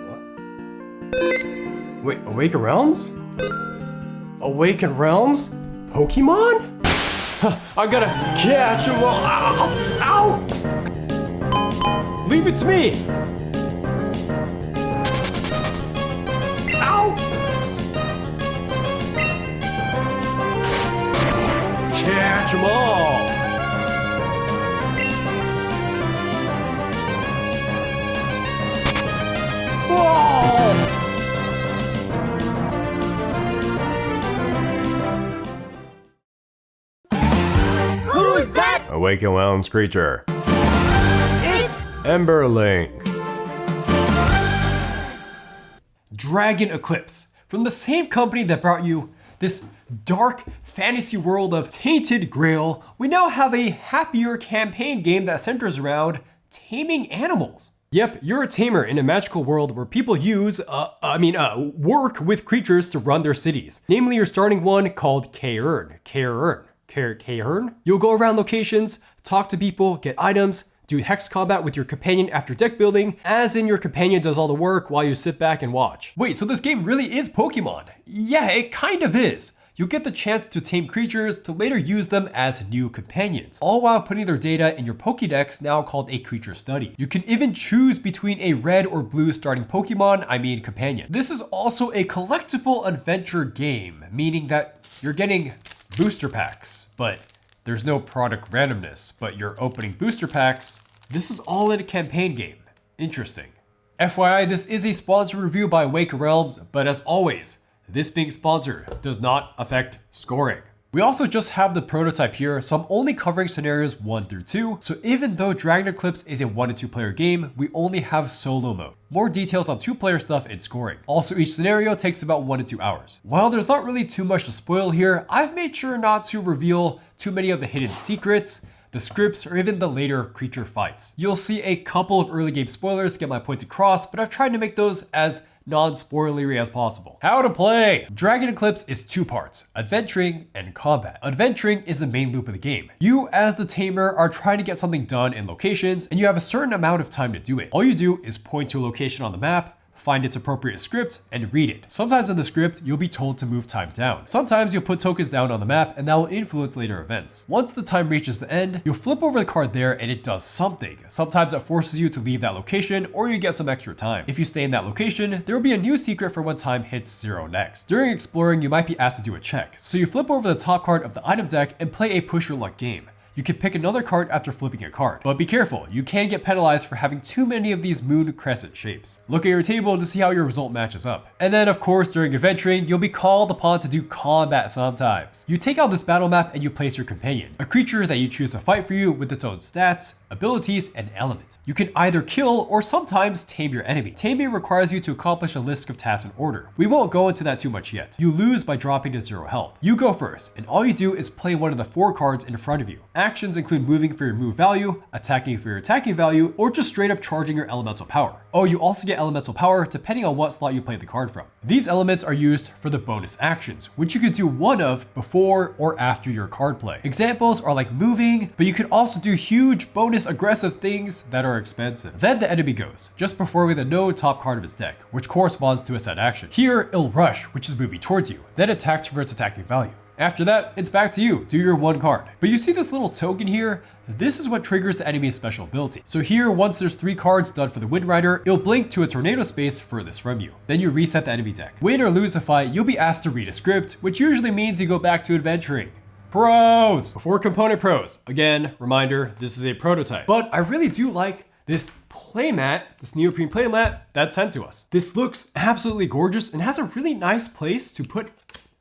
What? Wait, Awaken Realms? Awaken Realms? Pokemon? I gotta catch them all. Ow! Ow! Leave it to me! Ow! Catch them all! Whoa! Who's that? Awaken Realms creature. It's Emberlink. Dragon Eclipse, from the same company that brought you this dark fantasy world of Tainted Grail, we now have a happier campaign game that centers around taming animals. Yep, you're a tamer in a magical world where people use, work with creatures to run their cities. Namely, your starting one called Cairn. You'll go around locations, talk to people, get items, do hex combat with your companion after deck building, as in your companion does all the work while you sit back and watch. Wait, so this game really is Pokemon? Yeah, it kind of is. You'll get the chance to tame creatures to later use them as new companions, all while putting their data in your Pokédex, now called a creature study. You can even choose between a red or blue starting Pokemon, companion. This is also a collectible adventure game, meaning that you're getting booster packs, but there's no product randomness, but you're opening booster packs. This is all in a campaign game. Interesting. FYI, this is a sponsored review by Awaken Realms, but as always, this being sponsored does not affect scoring. We also just have the prototype here, so I'm only covering scenarios 1 through 2, so even though Dragon Eclipse is a 1 to 2 player game, we only have solo mode. More details on 2-player stuff and scoring. Also, each scenario takes about 1 to 2 hours. While there's not really too much to spoil here, I've made sure not to reveal too many of the hidden secrets, the scripts, or even the later creature fights. You'll see a couple of early game spoilers to get my points across, but I've tried to make those as non-spoilery as possible. How to play! Dragon Eclipse is 2 parts, adventuring and combat. Adventuring is the main loop of the game. You, as the tamer, are trying to get something done in locations, and you have a certain amount of time to do it. All you do is point to a location on the map, find its appropriate script, and read it. Sometimes in the script, you'll be told to move time down. Sometimes you'll put tokens down on the map, and that will influence later events. Once the time reaches the end, you'll flip over the card there and it does something. Sometimes it forces you to leave that location, or you get some extra time. If you stay in that location, there will be a new secret for when time hits 0 next. During exploring, you might be asked to do a check. So you flip over the top card of the item deck and play a push your luck game. You can pick another card after flipping a card. But be careful, you can get penalized for having too many of these moon crescent shapes. Look at your table to see how your result matches up. And then of course, during adventuring, you'll be called upon to do combat sometimes. You take out this battle map and you place your companion, a creature that you choose to fight for you with its own stats, abilities, and elements. You can either kill or sometimes tame your enemy. Taming requires you to accomplish a list of tasks in order. We won't go into that too much yet. You lose by dropping to 0 health. You go first, and all you do is play one of the 4 cards in front of you. Actions include moving for your move value, attacking for your attacking value, or just straight up charging your elemental power. Oh, you also get elemental power depending on what slot you play the card from. These elements are used for the bonus actions, which you could do one of before or after your card play. Examples are like moving, but you could also do huge bonus aggressive things that are expensive. Then the enemy goes, just performing the no top card of his deck, which corresponds to a set action. Here, it'll rush, which is moving towards you, then attacks for its attacking value. After that, it's back to you, do your 1 card. But you see this little token here? This is what triggers the enemy's special ability. So here, once there's 3 cards done for the Wind Rider, it'll blink to a tornado space furthest from you. Then you reset the enemy deck. Win or lose the fight, you'll be asked to read a script, which usually means you go back to adventuring. Pros! Before component pros, again, reminder, this is a prototype. But I really do like this playmat, this neoprene playmat that's sent to us. This looks absolutely gorgeous and has a really nice place to put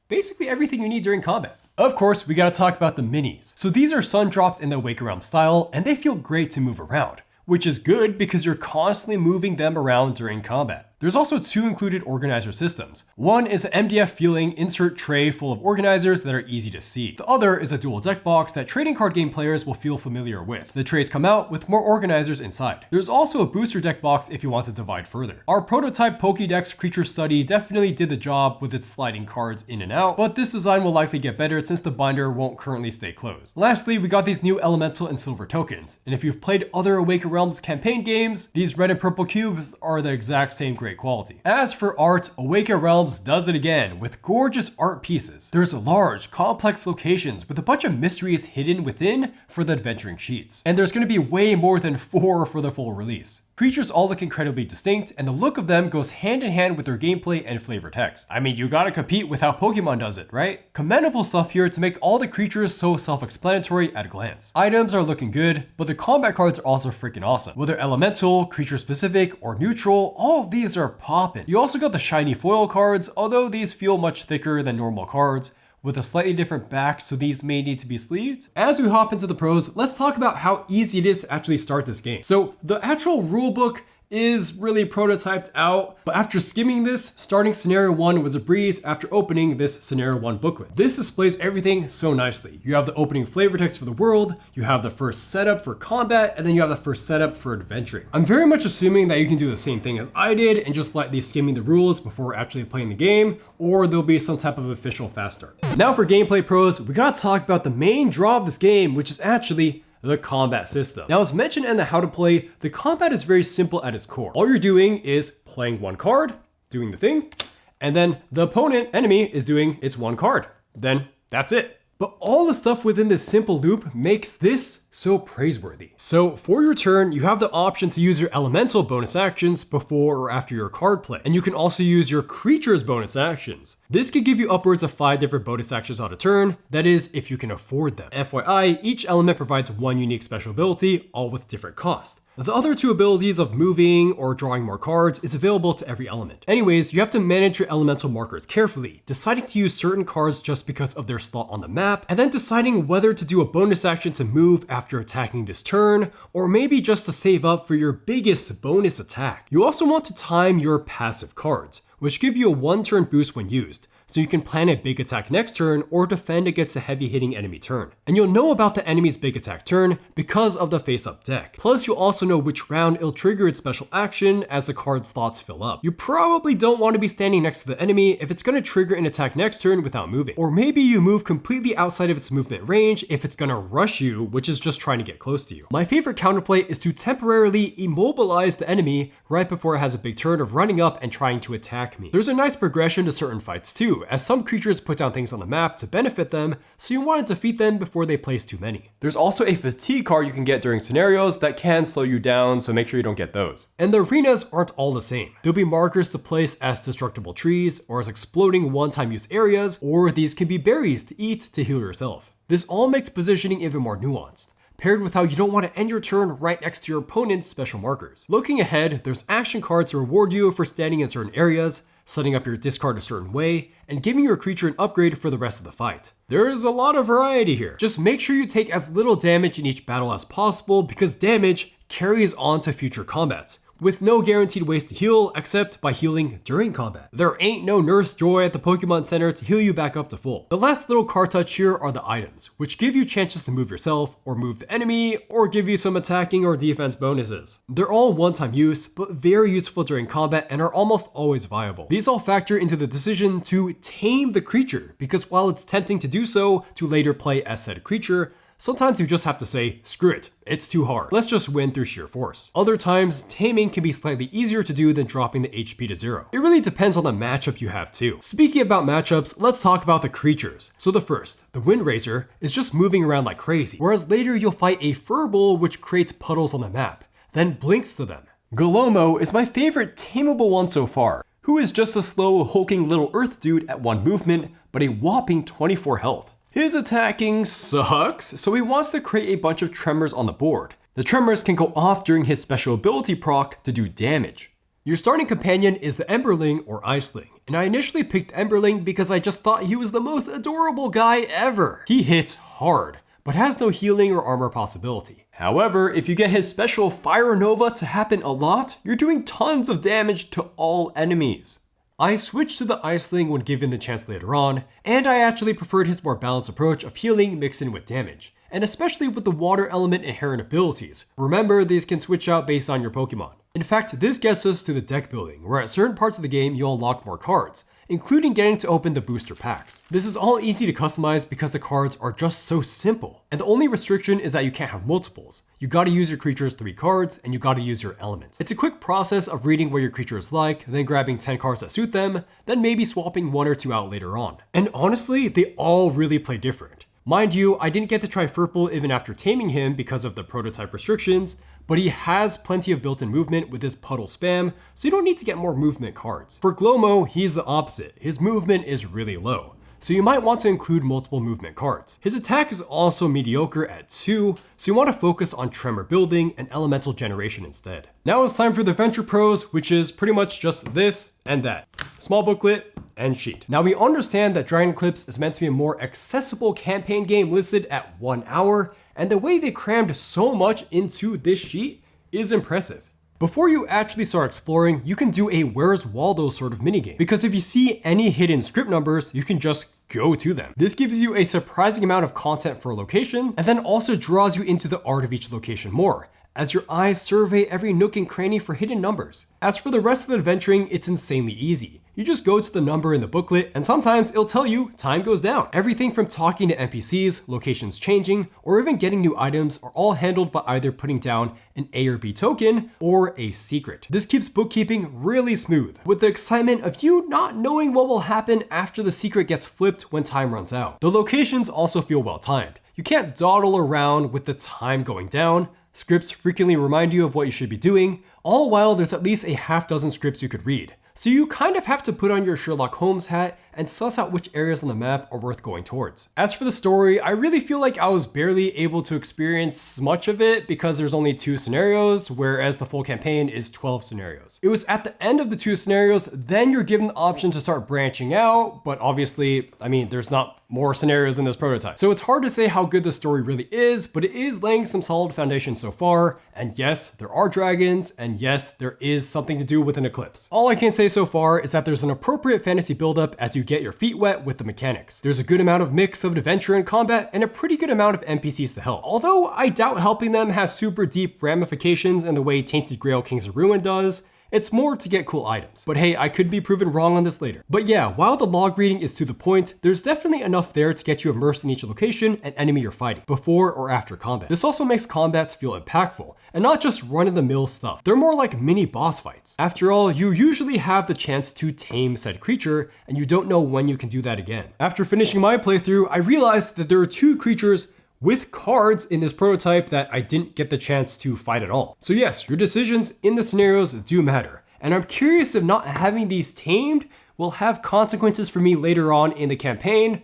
basically everything you need during combat. Of course, we gotta talk about the minis. So these are sun drops in the Awaken Realms style, and they feel great to move around, which is good because you're constantly moving them around during combat. There's also 2 included organizer systems. One is an MDF feeling insert tray full of organizers that are easy to see. The other is a dual deck box that trading card game players will feel familiar with. The trays come out with more organizers inside. There's also a booster deck box if you want to divide further. Our prototype Pokédex creature study definitely did the job with its sliding cards in and out, but this design will likely get better since the binder won't currently stay closed. Lastly, we got these new elemental and silver tokens, and if you've played other Awaken Realms campaign games, these red and purple cubes are the exact same great quality. As for art, Awaken Realms does it again with gorgeous art pieces. There's large, complex locations with a bunch of mysteries hidden within for the adventuring sheets. And there's going to be way more than 4 for the full release. Creatures all look incredibly distinct, and the look of them goes hand in hand with their gameplay and flavor text. I mean, you gotta compete with how Pokemon does it, right? Commendable stuff here to make all the creatures so self-explanatory at a glance. Items are looking good, but the combat cards are also freaking awesome. Whether elemental, creature specific, or neutral, all of these are poppin'. You also got the shiny foil cards, although these feel much thicker than normal cards, with a slightly different back, so these may need to be sleeved. As we hop into the pros, let's talk about how easy it is to actually start this game. So the actual rulebook is really prototyped out, but after skimming this, starting scenario 1 was a breeze after opening this scenario 1 booklet. This displays everything so nicely. You have the opening flavor text for the world, you have the first setup for combat, and then you have the first setup for adventuring. I'm very much assuming that you can do the same thing as I did and just lightly skimming the rules before actually playing the game, or there'll be some type of official fast start. Now for gameplay pros, we gotta talk about the main draw of this game, which is actually the combat system. Now, as mentioned in the how to play, the combat is very simple at its core. All you're doing is playing one card, doing the thing, and then the opponent, enemy, is doing its one card. Then that's it. But all the stuff within this simple loop makes this so praiseworthy. So for your turn, you have the option to use your elemental bonus actions before or after your card play. And you can also use your creature's bonus actions. This could give you upwards of 5 different bonus actions on a turn. That is, if you can afford them. FYI, each element provides 1 unique special ability, all with different cost. The other 2 abilities of moving or drawing more cards is available to every element. Anyways, you have to manage your elemental markers carefully, deciding to use certain cards just because of their slot on the map, and then deciding whether to do a bonus action to move after attacking this turn, or maybe just to save up for your biggest bonus attack. You also want to time your passive cards, which give you a 1-turn boost when used, so you can plan a big attack next turn or defend against a heavy hitting enemy turn. And you'll know about the enemy's big attack turn because of the face-up deck. Plus you'll also know which round it'll trigger its special action as the card slots fill up. You probably don't want to be standing next to the enemy if it's going to trigger an attack next turn without moving. Or maybe you move completely outside of its movement range if it's going to rush you, which is just trying to get close to you. My favorite counterplay is to temporarily immobilize the enemy right before it has a big turn of running up and trying to attack me. There's a nice progression to certain fights too, as some creatures put down things on the map to benefit them, so you want to defeat them before they place too many. There's also a fatigue card you can get during scenarios that can slow you down, so make sure you don't get those. And the arenas aren't all the same. There'll be markers to place as destructible trees, or as exploding one-time use areas, or these can be berries to eat to heal yourself. This all makes positioning even more nuanced, paired with how you don't want to end your turn right next to your opponent's special markers. Looking ahead, there's action cards to reward you for standing in certain areas, setting up your discard a certain way, and giving your creature an upgrade for the rest of the fight. There is a lot of variety here. Just make sure you take as little damage in each battle as possible because damage carries on to future combats, with no guaranteed ways to heal except by healing during combat. There ain't no Nurse Joy at the Pokemon Center to heal you back up to full. The last little card touch here are the items, which give you chances to move yourself, or move the enemy, or give you some attacking or defense bonuses. They're all one-time use, but very useful during combat and are almost always viable. These all factor into the decision to tame the creature, because while it's tempting to do so to later play as said creature, sometimes you just have to say, screw it, it's too hard. Let's just win through sheer force. Other times, taming can be slightly easier to do than dropping the HP to 0. It really depends on the matchup you have too. Speaking about matchups, let's talk about the creatures. So the first, the Windraiser, is just moving around like crazy, whereas later you'll fight a Furble which creates puddles on the map, then blinks to them. Galomo is my favorite tameable one so far, who is just a slow, hulking little earth dude at 1 movement, but a whopping 24 health. His attacking sucks, so he wants to create a bunch of tremors on the board. The tremors can go off during his special ability proc to do damage. Your starting companion is the Emberling or Iceling, and I initially picked Emberling because I just thought he was the most adorable guy ever. He hits hard, but has no healing or armor possibility. However, if you get his special Fire Nova to happen a lot, you're doing tons of damage to all enemies. I switched to the Iceling when given the chance later on, and I actually preferred his more balanced approach of healing mixed in with damage, and especially with the water element inherent abilities. Remember, these can switch out based on your Pokemon. In fact, this gets us to the deck building, where at certain parts of the game you'll unlock more cards, including getting to open the booster packs. This is all easy to customize because the cards are just so simple, and the only restriction is that you can't have multiples. You gotta use your creature's 3 cards, and you gotta use your elements. It's a quick process of reading what your creature is like, then grabbing 10 cards that suit them, then maybe swapping 1 or 2 out later on. And honestly, they all really play different. Mind you, I didn't get to try Furple even after taming him because of the prototype restrictions, but he has plenty of built-in movement with his puddle spam, so you don't need to get more movement cards. For Glomo, he's the opposite. His movement is really low, so you might want to include multiple movement cards. His attack is also mediocre at 2, so you want to focus on tremor building and elemental generation instead. Now it's time for the Adventure Pros, which is pretty much just this and that. Small booklet and sheet. Now we understand that Dragon Eclipse is meant to be a more accessible campaign game listed at 1 hour, and the way they crammed so much into this sheet is impressive. Before you actually start exploring, you can do a Where's Waldo sort of minigame, because if you see any hidden script numbers, you can just go to them. This gives you a surprising amount of content for a location, and then also draws you into the art of each location more, as your eyes survey every nook and cranny for hidden numbers. As for the rest of the adventuring, it's insanely easy. You just go to the number in the booklet, and sometimes it'll tell you time goes down. Everything from talking to NPCs, locations changing, or even getting new items are all handled by either putting down an A or B token or a secret. This keeps bookkeeping really smooth, with the excitement of you not knowing what will happen after the secret gets flipped when time runs out. The locations also feel well timed. You can't dawdle around with the time going down. Scripts frequently remind you of what you should be doing, all while there's at least a half dozen scripts you could read. So you kind of have to put on your Sherlock Holmes hat and suss out which areas on the map are worth going towards. As for the story, I really feel like I was barely able to experience much of it because there's only 2 scenarios, whereas the full campaign is 12 scenarios. It was at the end of the 2 scenarios, then you're given the option to start branching out, but obviously, there's not more scenarios in this prototype. So it's hard to say how good the story really is, but it is laying some solid foundation so far, and yes, there are dragons, and yes, there is something to do with an eclipse. All I can say so far is that there's an appropriate fantasy buildup as you get your feet wet with the mechanics. There's a good amount of mix of adventure and combat, and a pretty good amount of NPCs to help. Although I doubt helping them has super deep ramifications in the way Tainted Grail Kings of Ruin does, it's more to get cool items. But hey, I could be proven wrong on this later. But yeah, while the log reading is to the point, there's definitely enough there to get you immersed in each location and enemy you're fighting, before or after combat. This also makes combats feel impactful, and not just run-of-the-mill stuff. They're more like mini boss fights. After all, you usually have the chance to tame said creature, and you don't know when you can do that again. After finishing my playthrough, I realized that there are 2 creatures with cards in this prototype that I didn't get the chance to fight at all. So yes, your decisions in the scenarios do matter, and I'm curious if not having these tamed will have consequences for me later on in the campaign.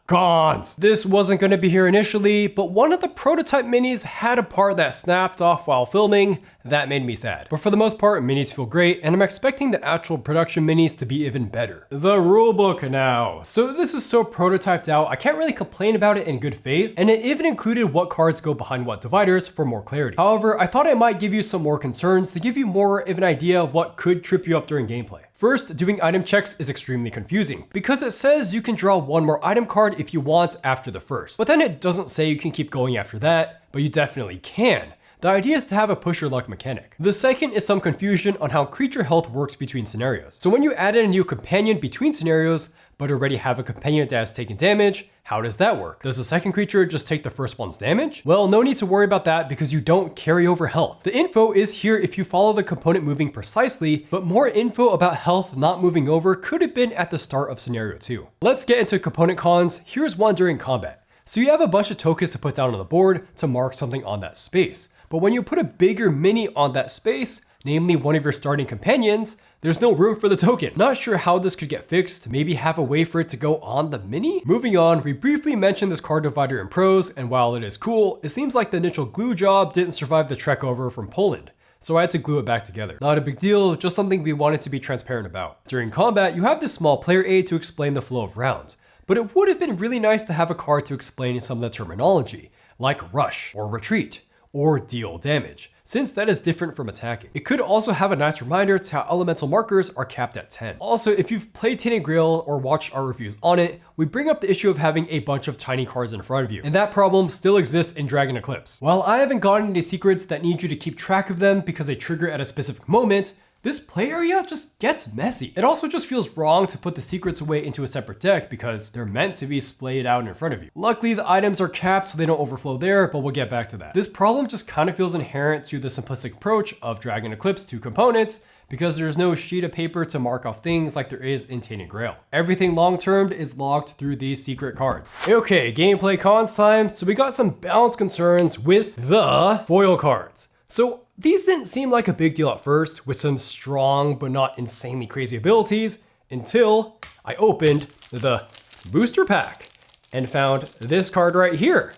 Cons. This wasn't going to be here initially, but one of the prototype minis had a part that snapped off while filming. That made me sad. But for the most part, minis feel great, and I'm expecting the actual production minis to be even better. The rulebook now. So this is so prototyped out, I can't really complain about it in good faith, and it even included what cards go behind what dividers for more clarity. However, I thought I might give you some more concerns to give you more of an idea of what could trip you up during gameplay. First, doing item checks is extremely confusing because it says you can draw 1 more item card if you want after the first, but then it doesn't say you can keep going after that, but you definitely can. The idea is to have a push your luck mechanic. The second is some confusion on how creature health works between scenarios. So when you add in a new companion between scenarios, but already have a companion that has taken damage, how does that work? Does the second creature just take the first one's damage? Well, no need to worry about that because you don't carry over health. The info is here if you follow the component moving precisely, but more info about health not moving over could have been at the start of scenario 2. Let's get into component cons. Here's one during combat. So you have a bunch of tokens to put down on the board to mark something on that space. But when you put a bigger mini on that space, namely one of your starting companions, there's no room for the token. Not sure how this could get fixed, maybe have a way for it to go on the mini? Moving on, we briefly mentioned this card divider in pros, and while it is cool, it seems like the initial glue job didn't survive the trek over from Poland, so I had to glue it back together. Not a big deal, just something we wanted to be transparent about. During combat, you have this small player aid to explain the flow of rounds, but it would have been really nice to have a card to explain some of the terminology, like rush or retreat or deal damage, since that is different from attacking. It could also have a nice reminder to how elemental markers are capped at 10. Also, if you've played Tainted Grail or watched our reviews on it, we bring up the issue of having a bunch of tiny cards in front of you, and that problem still exists in Dragon Eclipse. While I haven't gotten any secrets that need you to keep track of them because they trigger at a specific moment, this play area just gets messy. It also just feels wrong to put the secrets away into a separate deck because they're meant to be splayed out in front of you. Luckily, the items are capped so they don't overflow there, but we'll get back to that. This problem just kind of feels inherent to the simplistic approach of Dragon Eclipse 2 components because there's no sheet of paper to mark off things like there is in Tainted Grail. Everything long-term is logged through these secret cards. Okay, gameplay cons time. So we got some balance concerns with the foil cards. So these didn't seem like a big deal at first, with some strong but not insanely crazy abilities, until I opened the booster pack and found this card right here,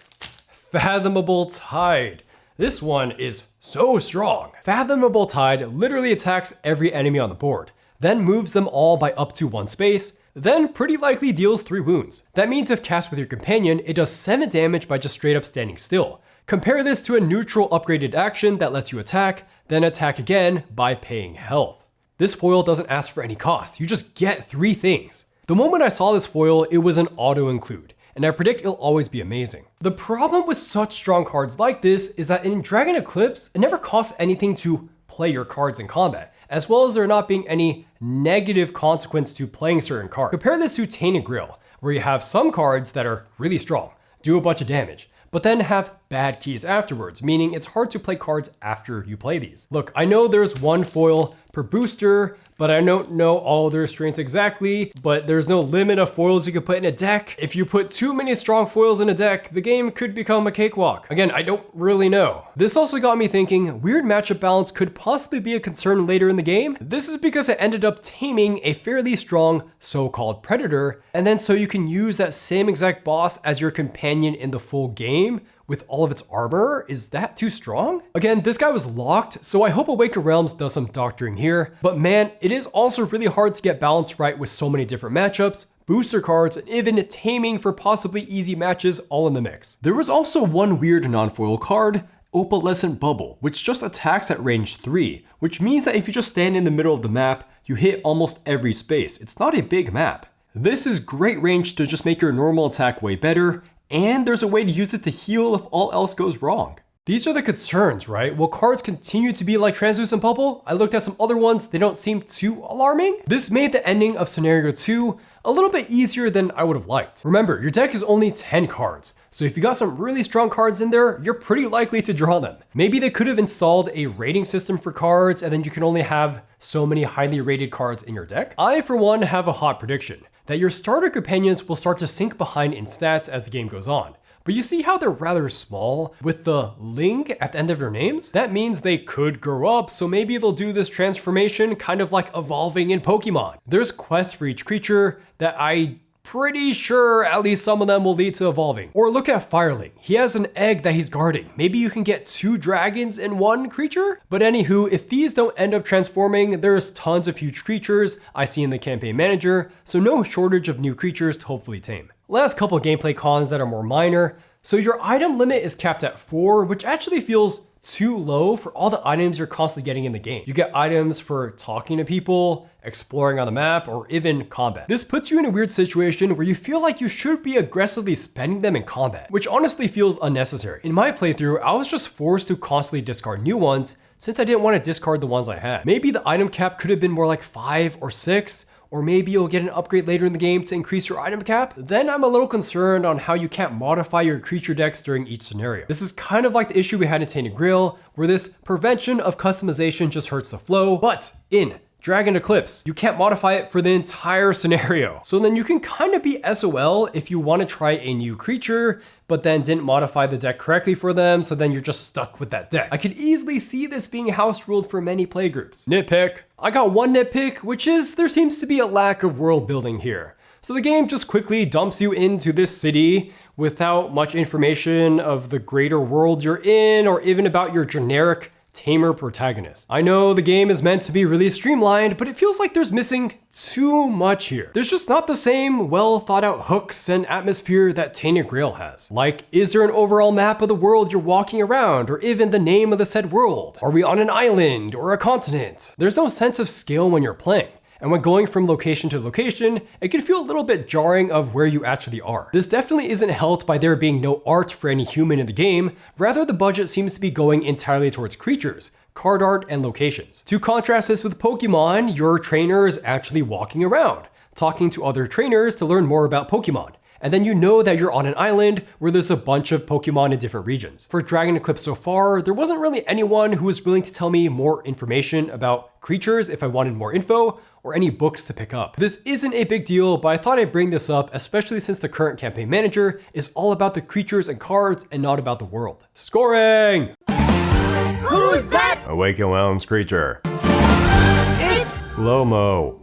Fathomable Tide. This one is so strong. Fathomable Tide literally attacks every enemy on the board, then moves them all by up to 1 space, then pretty likely deals 3 wounds. That means if cast with your companion, it does 7 damage by just straight up standing still. Compare this to a neutral upgraded action that lets you attack, then attack again by paying health. This foil doesn't ask for any cost, you just get 3 things. The moment I saw this foil, it was an auto include, and I predict it'll always be amazing. The problem with such strong cards like this is that in Dragon Eclipse, it never costs anything to play your cards in combat, as well as there not being any negative consequence to playing certain cards. Compare this to Tainted Grail, where you have some cards that are really strong, do a bunch of damage, but then have bad keys afterwards, meaning it's hard to play cards after you play these. Look, I know there's 1 foil per booster, but I don't know all their strengths exactly, but there's no limit of foils you can put in a deck. If you put too many strong foils in a deck, the game could become a cakewalk. Again, I don't really know. This also got me thinking, weird matchup balance could possibly be a concern later in the game. This is because I ended up taming a fairly strong so-called predator, and then so you can use that same exact boss as your companion in the full game, with all of its armor. Is that too strong? Again, this guy was locked, so I hope Awaken Realms does some doctoring here. But man, it is also really hard to get balance right with so many different matchups, booster cards, and even taming for possibly easy matches all in the mix. There was also one weird non-foil card, Opalescent Bubble, which just attacks at range 3, which means that if you just stand in the middle of the map, you hit almost every space. It's not a big map. This is great range to just make your normal attack way better, and there's a way to use it to heal if all else goes wrong. These are the concerns, right? Will cards continue to be like Translucent Bubble? I looked at some other ones, they don't seem too alarming. This made the ending of Scenario 2 a little bit easier than I would have liked. Remember, your deck is only 10 cards, so if you got some really strong cards in there, you're pretty likely to draw them. Maybe they could have installed a rating system for cards, and then you can only have so many highly rated cards in your deck. I, for one, have a hot prediction that your starter companions will start to sink behind in stats as the game goes on. But you see how they're rather small with the ling at the end of their names? That means they could grow up, so maybe they'll do this transformation kind of like evolving in Pokemon. There's quests for each creature that I pretty sure at least some of them will lead to evolving. Or look at Firling. He has an egg that he's guarding. Maybe you can get 2 dragons in 1 creature? But anywho, if these don't end up transforming, there's tons of huge creatures I see in the campaign manager, so no shortage of new creatures to hopefully tame. Last couple gameplay cons that are more minor. So your item limit is capped at 4, which actually feels too low for all the items you're constantly getting in the game. You get items for talking to people, exploring on the map, or even combat. This puts you in a weird situation where you feel like you should be aggressively spending them in combat, which honestly feels unnecessary. In my playthrough, I was just forced to constantly discard new ones since I didn't want to discard the ones I had. Maybe the item cap could have been more like 5 or 6, or maybe you'll get an upgrade later in the game to increase your item cap. Then I'm a little concerned on how you can't modify your creature decks during each scenario. This is kind of like the issue we had in Tainted Grail, where this prevention of customization just hurts the flow, but in Dragon Eclipse, you can't modify it for the entire scenario. So then you can kind of be SOL if you want to try a new creature, but then didn't modify the deck correctly for them, so then you're just stuck with that deck. I could easily see this being house ruled for many playgroups. Nitpick. I got one nitpick, which is there seems to be a lack of world building here. So the game just quickly dumps you into this city without much information of the greater world you're in, or even about your generic tamer protagonist. I know the game is meant to be really streamlined, but it feels like there's missing too much here. There's just not the same well thought out hooks and atmosphere that Tainted Grail has. Like, is there an overall map of the world you're walking around, or even the name of the said world? Are we on an island or a continent? There's no sense of scale when you're playing. And when going from location to location, it can feel a little bit jarring of where you actually are. This definitely isn't helped by there being no art for any human in the game, rather the budget seems to be going entirely towards creatures, card art, and locations. To contrast this with Pokemon, your trainer is actually walking around, talking to other trainers to learn more about Pokemon. And then you know that you're on an island where there's a bunch of Pokemon in different regions. For Dragon Eclipse so far, there wasn't really anyone who was willing to tell me more information about creatures if I wanted more info, or any books to pick up. This isn't a big deal, but I thought I'd bring this up, especially since the current campaign manager is all about the creatures and cards and not about the world. Scoring! Who's that? Awaken Realms creature. It's Glomo.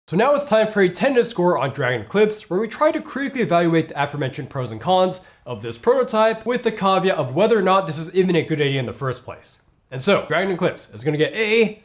So now it's time for a tentative score on Dragon Eclipse, where we try to critically evaluate the aforementioned pros and cons of this prototype with the caveat of whether or not this is even a good idea in the first place. And so, Dragon Eclipse is going to get a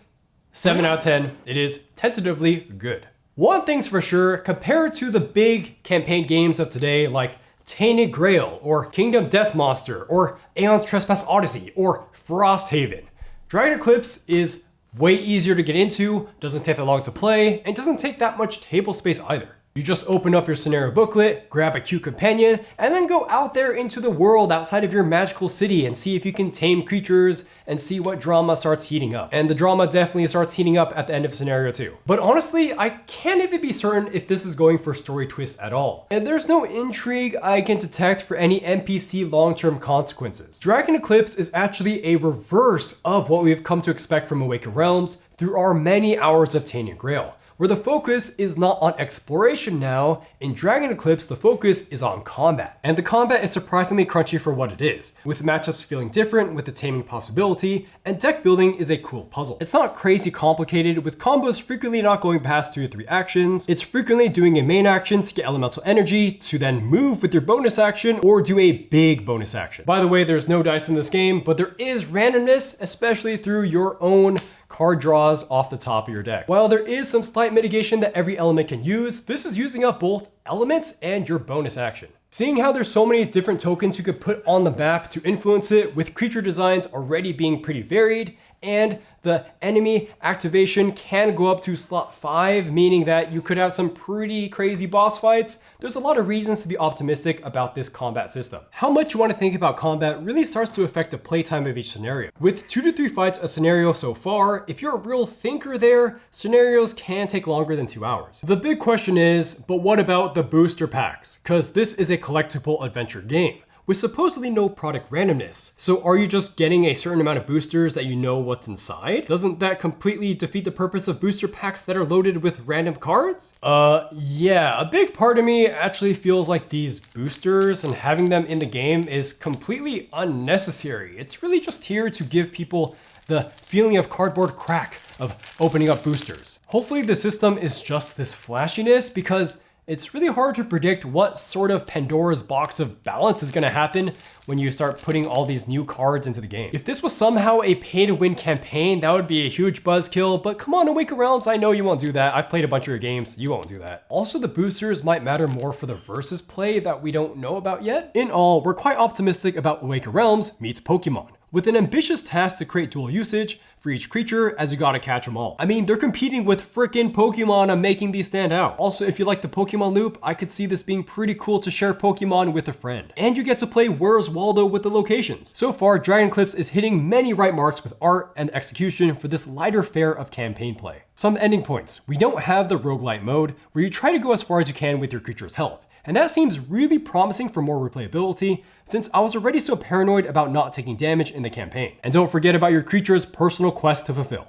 7 out of 10. It is tentatively good. One thing's for sure, compared to the big campaign games of today like Tainted Grail, or Kingdom Death Monster, or Aeon's Trespass Odyssey, or Frosthaven, Dragon Eclipse is way easier to get into, doesn't take that long to play, and doesn't take that much table space either. You just open up your scenario booklet, grab a cute companion, and then go out there into the world outside of your magical city and see if you can tame creatures and see what drama starts heating up. And the drama definitely starts heating up at the end of scenario 2. But honestly, I can't even be certain if this is going for story twist at all. And there's no intrigue I can detect for any NPC long-term consequences. Dragon Eclipse is actually a reverse of what we've come to expect from Awaken Realms through our many hours of Tainted Grail, where the focus is not on exploration now. In Dragon Eclipse, the focus is on combat. And the combat is surprisingly crunchy for what it is, with matchups feeling different with the taming possibility, and deck building is a cool puzzle. It's not crazy complicated, with combos frequently not going past 2 or 3 actions. It's frequently doing a main action to get elemental energy, to then move with your bonus action, or do a big bonus action. By the way, there's no dice in this game, but there is randomness, especially through your own card draws off the top of your deck. While there is some slight mitigation that every element can use, this is using up both elements and your bonus action. Seeing how there's so many different tokens you could put on the map to influence it, with creature designs already being pretty varied, and the enemy activation can go up to slot 5, meaning that you could have some pretty crazy boss fights, there's a lot of reasons to be optimistic about this combat system. How much you want to think about combat really starts to affect the playtime of each scenario. With 2 to 3 fights a scenario so far, if you're a real thinker there, scenarios can take longer than 2 hours. The big question is, but what about the booster packs? Because this is a collectible adventure game with supposedly no product randomness. So are you just getting a certain amount of boosters that you know what's inside? Doesn't that completely defeat the purpose of booster packs that are loaded with random cards? Yeah, a big part of me actually feels like these boosters and having them in the game is completely unnecessary. It's really just here to give people the feeling of cardboard crack of opening up boosters. Hopefully the system is just this flashiness, because it's really hard to predict what sort of Pandora's box of balance is going to happen when you start putting all these new cards into the game. If this was somehow a pay-to-win campaign, that would be a huge buzzkill, but come on, Awaken Realms, I know you won't do that. I've played a bunch of your games, you won't do that. Also, the boosters might matter more for the versus play that we don't know about yet. In all, we're quite optimistic about Awaken Realms meets Pokemon, with an ambitious task to create dual usage for each creature, as you gotta catch them all. I mean, they're competing with frickin' Pokemon on making these stand out. Also, if you like the Pokemon loop, I could see this being pretty cool to share Pokemon with a friend. And you get to play Where's Waldo with the locations. So far, Dragon Eclipse is hitting many right marks with art and execution for this lighter fare of campaign play. Some ending points. We don't have the roguelite mode, where you try to go as far as you can with your creature's health. And that seems really promising for more replayability, since I was already so paranoid about not taking damage in the campaign. And don't forget about your creature's personal quest to fulfill.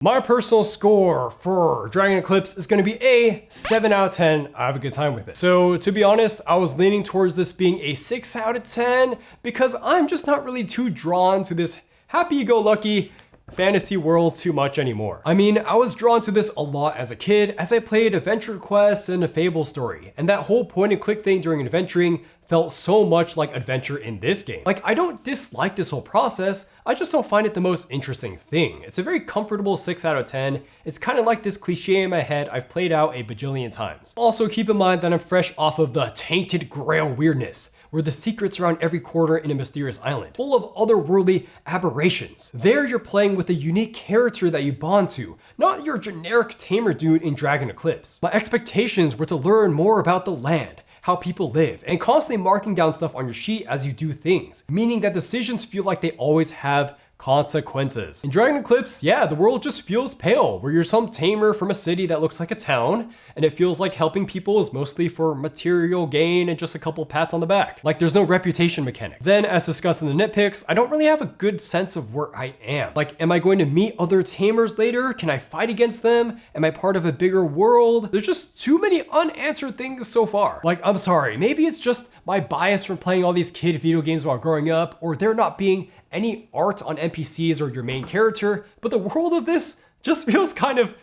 My personal score for Dragon Eclipse is going to be a 7 out of 10. I have a good time with it. So to be honest, I was leaning towards this being a 6 out of 10 because I'm just not really too drawn to this happy-go-lucky fantasy world too much anymore. I mean, I was drawn to this a lot as a kid as I played Adventure Quest and a Fable story, and that whole point and click thing during adventuring felt so much like adventure in this game. Like, I don't dislike this whole process, I just don't find it the most interesting thing. It's a very comfortable 6 out of 10. It's kind of like this cliche in my head I've played out a bajillion times. Also, keep in mind that I'm fresh off of the Tainted Grail weirdness, where the secrets around every corner in a mysterious island, full of otherworldly aberrations. There you're playing with a unique character that you bond to, not your generic tamer dude in Dragon Eclipse. My expectations were to learn more about the land, how people live, and constantly marking down stuff on your sheet as you do things, meaning that decisions feel like they always have consequences. In Dragon Eclipse, yeah, the world just feels pale, where you're some tamer from a city that looks like a town, and it feels like helping people is mostly for material gain and just a couple pats on the back. Like, there's no reputation mechanic. Then, as discussed in the nitpicks, I don't really have a good sense of where I am. Like, am I going to meet other tamers later? Can I fight against them? Am I part of a bigger world? There's just too many unanswered things so far. Like, I'm sorry, maybe it's just my bias from playing all these kid video games while growing up, or there not being any art on NPCs or your main character, but the world of this just feels kind of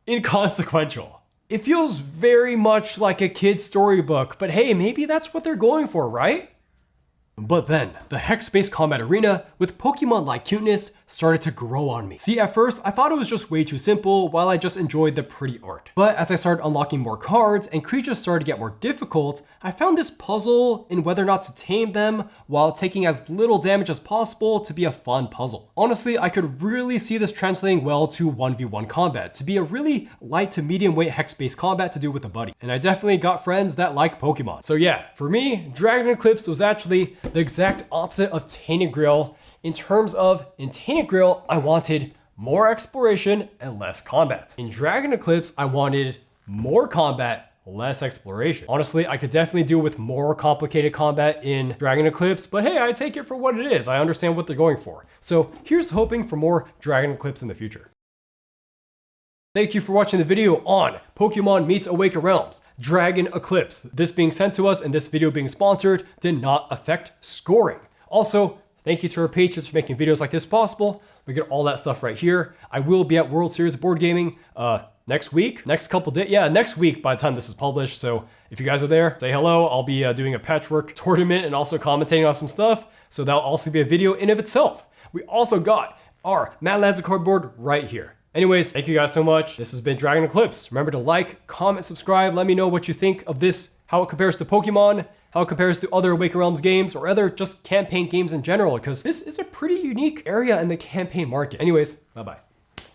inconsequential. It feels very much like a kid's storybook, but hey, maybe that's what they're going for, right? But then, the hex-based combat arena with Pokemon-like cuteness started to grow on me. See, at first, I thought it was just way too simple while I just enjoyed the pretty art. But as I started unlocking more cards and creatures started to get more difficult, I found this puzzle in whether or not to tame them while taking as little damage as possible to be a fun puzzle. Honestly, I could really see this translating well to 1v1 combat, to be a really light to medium weight hex-based combat to do with a buddy. And I definitely got friends that like Pokemon. So yeah, for me, Dragon Eclipse was actually the exact opposite of Tainted Grail in terms of, in Tainted Grail, I wanted more exploration and less combat. In Dragon Eclipse, I wanted more combat, less exploration. Honestly, I could definitely do with more complicated combat in Dragon Eclipse, but hey, I take it for what it is. I understand what they're going for. So here's hoping for more Dragon Eclipse in the future. Thank you for watching the video on Pokemon meets Awaken Realms, Dragon Eclipse. This being sent to us and this video being sponsored did not affect scoring. Also, thank you to our patrons for making videos like this possible. We get all that stuff right here. I will be at World Series of Board Gaming next week, next week by the time this is published. So if you guys are there, say hello. I'll be doing a patchwork tournament and also commentating on some stuff. So that'll also be a video in of itself. We also got our Mad Lands of Cardboard right here. Anyways, thank you guys so much. This has been Dragon Eclipse. Remember to like, comment, subscribe. Let me know what you think of this, how it compares to Pokemon, how it compares to other Awaken Realms games, or other just campaign games in general, because this is a pretty unique area in the campaign market. Anyways, bye-bye.